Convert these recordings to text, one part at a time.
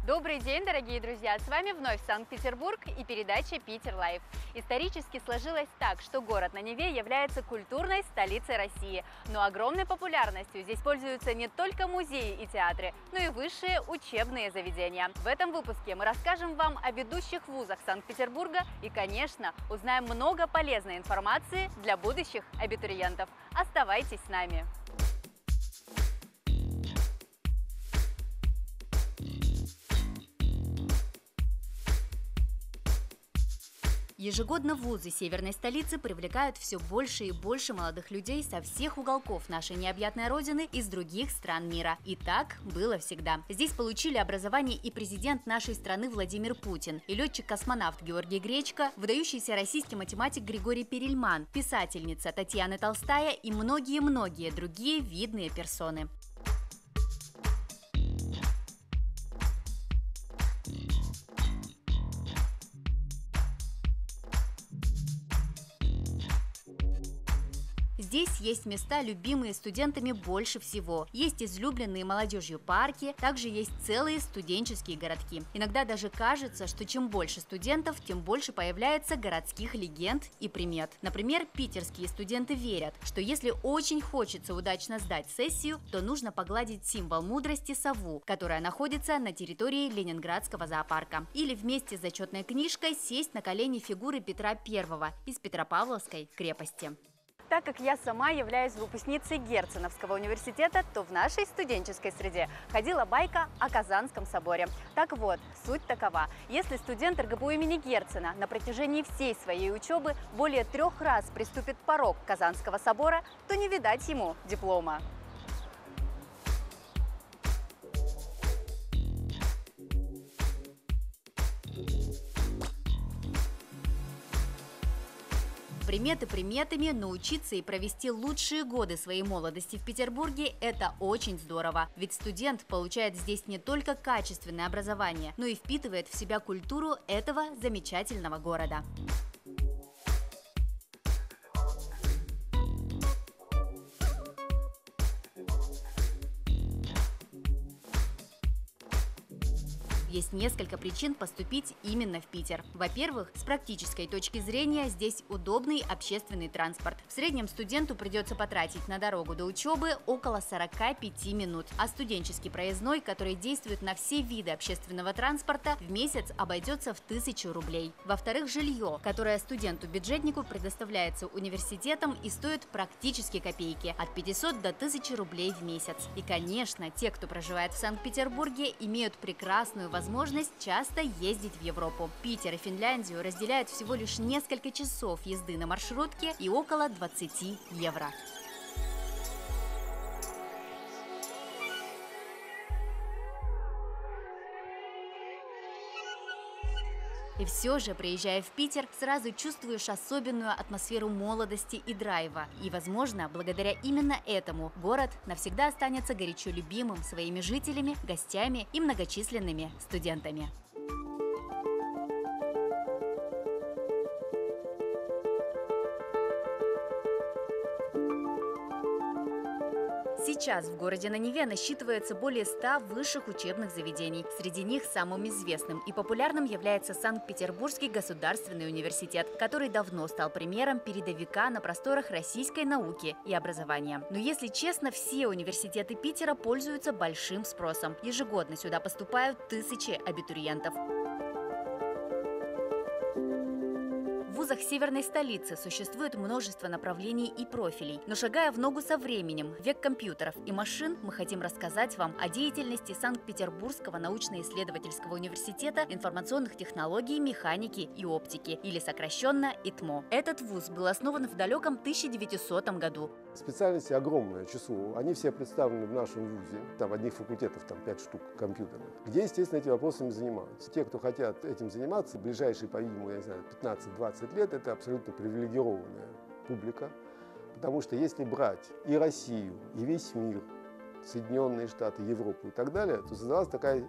Добрый день, дорогие друзья! С вами вновь Санкт-Петербург и передача «Питер Лайв». Исторически сложилось так, что город на Неве является культурной столицей России. Но огромной популярностью здесь пользуются не только музеи и театры, но и высшие учебные заведения. В этом выпуске мы расскажем вам о ведущих вузах Санкт-Петербурга и, конечно, узнаем много полезной информации для будущих абитуриентов. Оставайтесь с нами! Ежегодно вузы северной столицы привлекают все больше и больше молодых людей со всех уголков нашей необъятной родины из других стран мира. И так было всегда. Здесь получили образование и президент нашей страны Владимир Путин, и летчик-космонавт Георгий Гречко, выдающийся российский математик Григорий Перельман, писательница Татьяна Толстая и многие-многие другие видные персоны. Здесь есть места, любимые студентами больше всего. Есть излюбленные молодежью парки, также есть целые студенческие городки. Иногда даже кажется, что чем больше студентов, тем больше появляется городских легенд и примет. Например, питерские студенты верят, что если очень хочется удачно сдать сессию, то нужно погладить символ мудрости сову, которая находится на территории Ленинградского зоопарка. Или вместе с зачетной книжкой сесть на колени фигуры Петра I из Петропавловской крепости. Так как я сама являюсь выпускницей Герценовского университета, то в нашей студенческой среде ходила байка о Казанском соборе. Так вот, суть такова. Если студент РГПУ имени Герцена на протяжении всей своей учебы более 3 раз приступит порог Казанского собора, то не видать ему диплома. Приметы приметами, но учиться и провести лучшие годы своей молодости в Петербурге – это очень здорово. Ведь студент получает здесь не только качественное образование, но и впитывает в себя культуру этого замечательного города. Есть несколько причин поступить именно в Питер. Во-первых, с практической точки зрения здесь удобный общественный транспорт. В среднем студенту придется потратить на дорогу до учебы около 45 минут, а студенческий проездной, который действует на все виды общественного транспорта, в месяц обойдется в 1000 рублей. Во-вторых, жилье, которое студенту-бюджетнику предоставляется университетом и стоит практически копейки – от 500 до 1000 рублей в месяц. И, конечно, те, кто проживает в Санкт-Петербурге, имеют прекрасную возможность часто ездить в Европу. Питер и Финляндию разделяют всего лишь несколько часов езды на маршрутке и около 20 евро. И все же, приезжая в Питер, сразу чувствуешь особенную атмосферу молодости и драйва. И, возможно, благодаря именно этому город навсегда останется горячо любимым своими жителями, гостями и многочисленными студентами. Сейчас в городе на Неве насчитывается более 100 высших учебных заведений. Среди них самым известным и популярным является Санкт-Петербургский государственный университет, который давно стал примером передовика на просторах российской науки и образования. Но если честно, все университеты Питера пользуются большим спросом. Ежегодно сюда поступают тысячи абитуриентов. В вузах северной столицы существует множество направлений и профилей, но шагая в ногу со временем, в век компьютеров и машин, мы хотим рассказать вам о деятельности Санкт-Петербургского научно-исследовательского университета информационных технологий, механики и оптики, или сокращенно ИТМО. Этот вуз был основан в далеком 1900 году. Специальностей огромное число, они все представлены в нашем вузе, там одних факультетов 5 штук компьютерных, где, естественно, эти вопросами занимаются. Те, кто хотят этим заниматься, ближайшие, по-видимому, я не знаю, 15-20 лет, это абсолютно привилегированная публика, потому что если брать и Россию, и весь мир, Соединенные Штаты, Европу и так далее, то создалась такая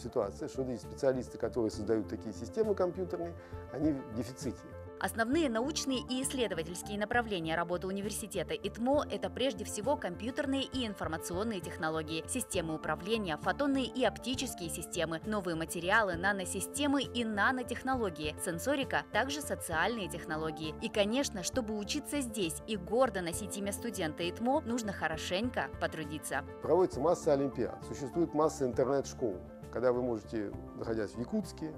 ситуация, что эти специалисты, которые создают такие системы компьютерные, они в дефиците. Основные научные и исследовательские направления работы университета ИТМО – это прежде всего компьютерные и информационные технологии, системы управления, фотонные и оптические системы, новые материалы, наносистемы и нанотехнологии, сенсорика, также социальные технологии. И, конечно, чтобы учиться здесь и гордо носить имя студента ИТМО, нужно хорошенько потрудиться. Проводится масса олимпиад, существует масса интернет-школ, когда вы можете, находясь в Якутске,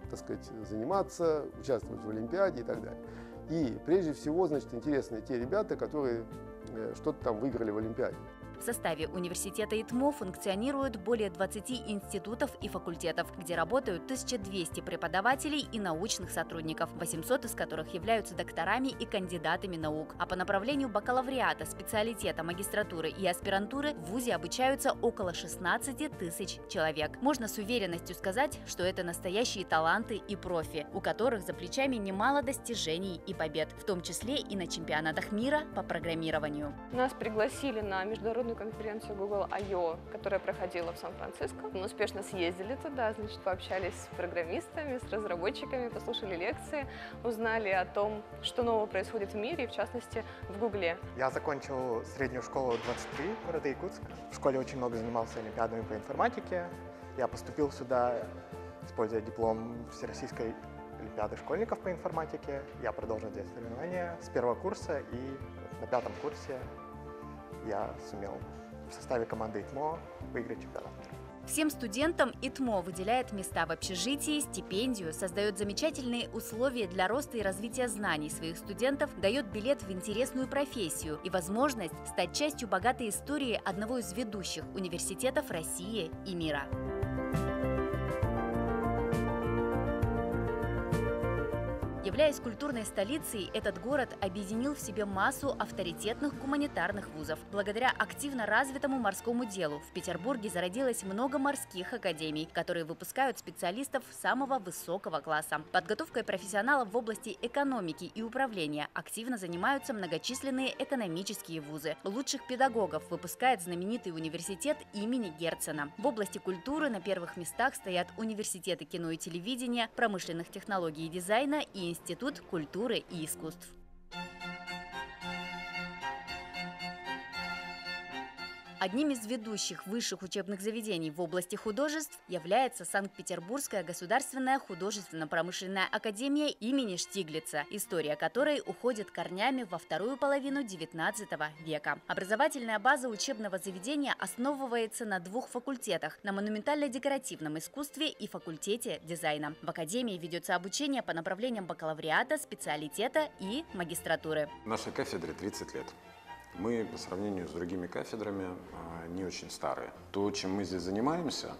так сказать, заниматься, участвовать в олимпиаде и так далее. И прежде всего, значит, интересны те ребята, которые что-то там выиграли в олимпиаде. В составе университета ИТМО функционируют более 20 институтов и факультетов, где работают 1200 преподавателей и научных сотрудников, 800 из которых являются докторами и кандидатами наук. А по направлению бакалавриата, специалитета, магистратуры и аспирантуры в вузе обучаются около 16 тысяч человек. Можно с уверенностью сказать, что это настоящие таланты и профи, у которых за плечами немало достижений и побед, в том числе и на чемпионатах мира по программированию. Нас пригласили на международную конференцию Google I.O., которая проходила в Сан-Франциско. Мы успешно съездили туда, значит, пообщались с программистами, с разработчиками, послушали лекции, узнали о том, что нового происходит в мире, в частности, в Гугле. Я закончил среднюю школу 23 в городе Якутск. В школе очень много занимался олимпиадами по информатике. Я поступил сюда, используя диплом Всероссийской олимпиады школьников по информатике. Я продолжил здесь соревнования с первого курса, и на 5-м курсе я сумел в составе команды ИТМО выиграть чемпионат мира. Всем студентам ИТМО выделяет места в общежитии, стипендию, создает замечательные условия для роста и развития знаний своих студентов, дает билет в интересную профессию и возможность стать частью богатой истории одного из ведущих университетов России и мира. Являясь культурной столицей, этот город объединил в себе массу авторитетных гуманитарных вузов. Благодаря активно развитому морскому делу в Петербурге зародилось много морских академий, которые выпускают специалистов самого высокого класса. Подготовкой профессионалов в области экономики и управления активно занимаются многочисленные экономические вузы. Лучших педагогов выпускает знаменитый университет имени Герцена. В области культуры на первых местах стоят университеты кино и телевидения, промышленных технологий и дизайна и Институт культуры и искусств. Одним из ведущих высших учебных заведений в области художеств является Санкт-Петербургская государственная художественно-промышленная академия имени Штиглица, история которой уходит корнями во вторую половину XIX века. Образовательная база учебного заведения основывается на 2 факультетах – на монументально-декоративном искусстве и факультете дизайна. В академии ведется обучение по направлениям бакалавриата, специалитета и магистратуры. Нашей кафедре 30 лет. Мы, по сравнению с другими кафедрами, не очень старые. То, чем мы здесь занимаемся,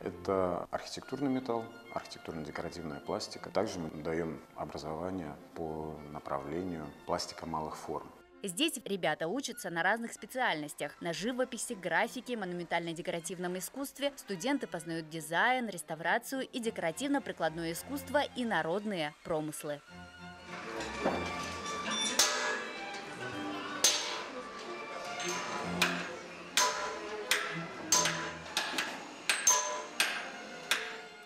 это архитектурный металл, архитектурно-декоративная пластика. Также мы даем образование по направлению пластика малых форм. Здесь ребята учатся на разных специальностях – на живописи, графике, монументально-декоративном искусстве. Студенты познают дизайн, реставрацию и декоративно-прикладное искусство и народные промыслы.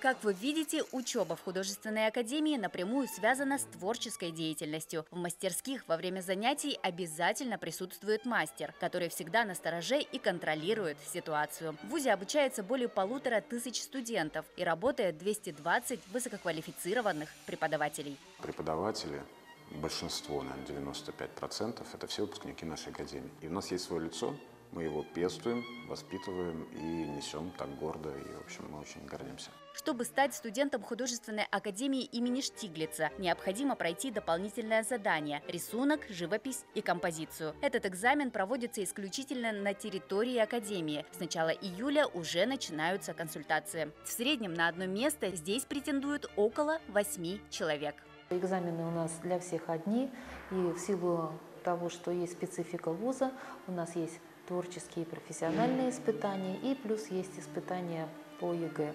Как вы видите, учеба в художественной академии напрямую связана с творческой деятельностью. В мастерских во время занятий обязательно присутствует мастер, который всегда настороже и контролирует ситуацию. В вузе обучается более 1500 студентов и работает 220 высококвалифицированных преподавателей. Преподаватели, большинство, наверное, 95%, это все выпускники нашей академии. И у нас есть свое лицо, мы его пестуем, воспитываем и несем так гордо, и, в общем, мы очень гордимся. Чтобы стать студентом художественной академии имени Штиглица, необходимо пройти дополнительное задание – рисунок, живопись и композицию. Этот экзамен проводится исключительно на территории академии. С начала июля уже начинаются консультации. В среднем на одно место здесь претендуют около 8 человек. Экзамены у нас для всех одни, и в силу того, что есть специфика вуза, у нас есть творческие и профессиональные испытания, и плюс есть испытания по ЕГЭ,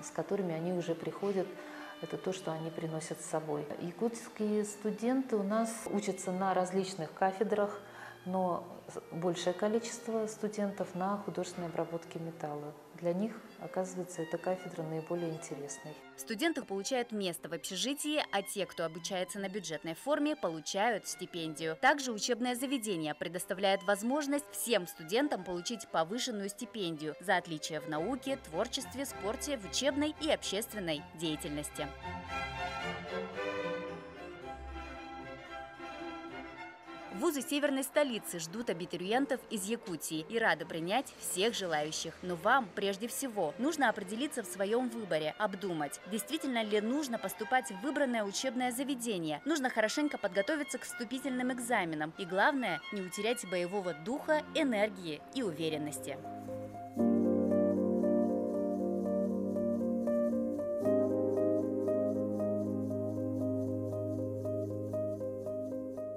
с которыми они уже приходят. Это то, что они приносят с собой. Якутские студенты у нас учатся на различных кафедрах, но большее количество студентов на художественной обработке металла. для них оказывается эта кафедра наиболее интересной. Студенты получают место в общежитии, а те, кто обучается на бюджетной форме, получают стипендию. Также учебное заведение предоставляет возможность всем студентам получить повышенную стипендию за отличия в науке, творчестве, спорте, в учебной и общественной деятельности. Вузы северной столицы ждут абитуриентов из Якутии и рады принять всех желающих. Но вам, прежде всего, нужно определиться в своем выборе, обдумать, действительно ли нужно поступать в выбранное учебное заведение. Нужно хорошенько подготовиться к вступительным экзаменам. И главное, не утерять боевого духа, энергии и уверенности.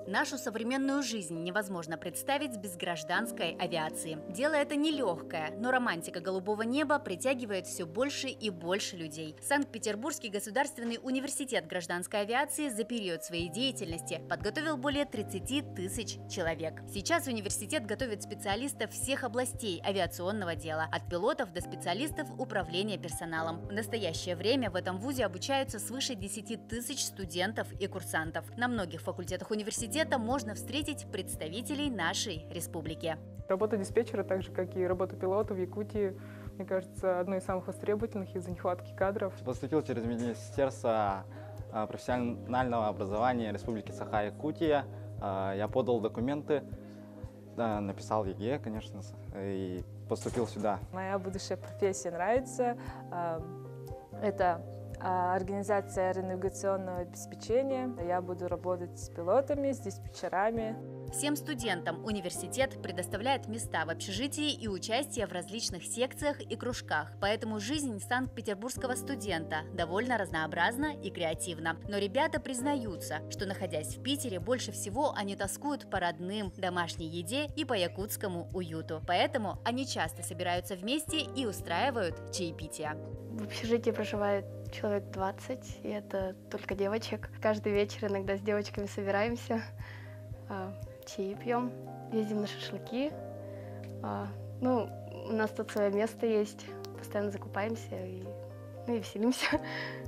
Нашу современную жизнь невозможно представить без гражданской авиации. Дело это нелегкое, но романтика голубого неба притягивает все больше и больше людей. Санкт-Петербургский государственный университет гражданской авиации за период своей деятельности подготовил более 30 тысяч человек. Сейчас университет готовит специалистов всех областей авиационного дела, от пилотов до специалистов управления персоналом. В настоящее время в этом вузе обучаются свыше 10 тысяч студентов и курсантов. На многих факультетах университета можно встретить представителей нашей республики. Работа диспетчера, так же как и работа пилота в Якутии, мне кажется, одной из самых востребовательных из-за нехватки кадров. Поступил через Министерство профессионального образования Республики Саха-Якутия. Я подал документы, написал ЕГЭ, конечно, и поступил сюда. Моя будущая профессия нравится. Это организация аэронавигационного обеспечения. Я буду работать с пилотами, с диспетчерами. Всем студентам университет предоставляет места в общежитии и участие в различных секциях и кружках. Поэтому жизнь санкт-петербургского студента довольно разнообразна и креативна. Но ребята признаются, что, находясь в Питере, больше всего они тоскуют по родным, домашней еде и по якутскому уюту. Поэтому они часто собираются вместе и устраивают чаепития. В общежитии проживает человек 20, и это только девочек. Каждый вечер иногда с девочками собираемся, чаи пьем, ездим на шашлыки. У нас тут свое место есть, постоянно закупаемся и веселимся.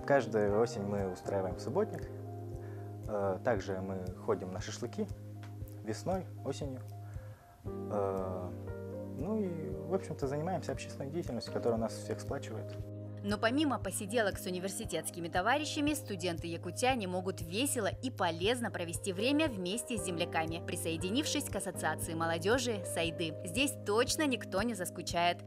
Каждую осень мы устраиваем субботник. Также мы ходим на шашлыки весной, осенью. В общем-то, занимаемся общественной деятельностью, которая нас всех сплачивает. Но помимо посиделок с университетскими товарищами, студенты-якутяне могут весело и полезно провести время вместе с земляками, присоединившись к ассоциации молодежи «Сайды». Здесь точно никто не заскучает.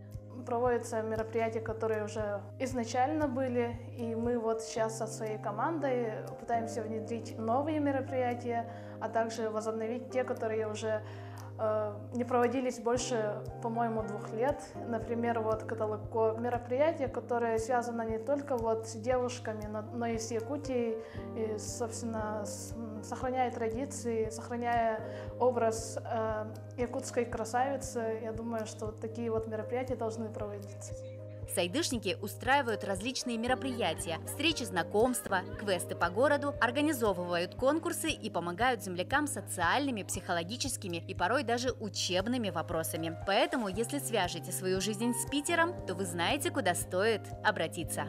Проводятся мероприятия, которые уже изначально были, и мы вот сейчас со своей командой пытаемся внедрить новые мероприятия, а также возобновить те, которые уже не проводились больше, по-моему, 2 лет. Например, каталог мероприятия, которые связаны не только с девушками, но и с Якутией, и, собственно, сохраняя традиции, сохраняя образ якутской красавицы. Я думаю, что такие мероприятия должны проводиться. Сайдышники устраивают различные мероприятия, встречи, знакомства, квесты по городу, организовывают конкурсы и помогают землякам социальными, психологическими и порой даже учебными вопросами. Поэтому, если свяжете свою жизнь с Питером, то вы знаете, куда стоит обратиться.